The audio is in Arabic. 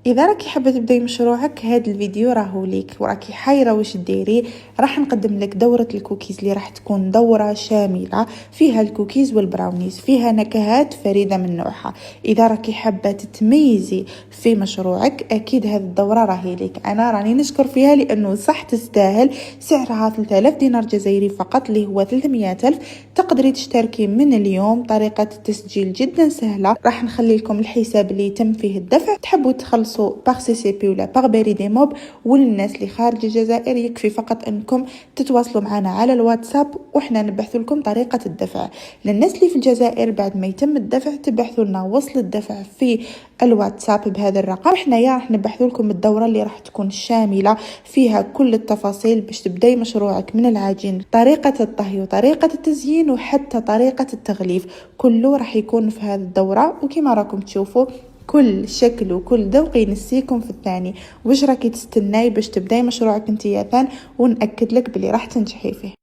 اذا راكي حابه تبداي مشروعك هذا الفيديو راهو ليك وراكي حايره واش ديري. راح نقدم لك دوره الكوكيز اللي راح تكون دوره شامله فيها الكوكيز والبراونيز، فيها نكهات فريده من نوعها. اذا راكي حابه تتميزي في مشروعك اكيد هذه الدوره راهي ليك. انا راني نشكر فيها لانه صح تستاهل. سعرها 3000 دينار جزائري فقط اللي هو 300,000. تقدري تشتركي من اليوم. طريقه التسجيل جدا سهله، راح نخلي لكم الحساب اللي يتم فيه الدفع. تحبوا تخلصوا باغ سي سي بي ولا باغ بريدي موب. وللناس اللي خارج الجزائر يكفي فقط انكم تتواصلوا معنا على الواتساب وحنا نبحث لكم طريقه الدفع. للناس اللي في الجزائر بعد ما يتم الدفع تبحثوا لنا وصل الدفع في الواتساب بهذا الرقم. حنايا راح نبحث لكم الدوره اللي راح تكون شامله فيها كل التفاصيل باش تبداي مشروعك من العجين، طريقه الطهي وطريقه التزيين وحتى طريقه التغليف. كله راح يكون في هذه الدوره. وكما راكم تشوفوا كل شكل وكل ذوق ينسيكم في الثاني. واش راكي تستناي باش تبداي مشروعك انت يا ثان؟ ونأكد لك بلي راح تنجحي فيه.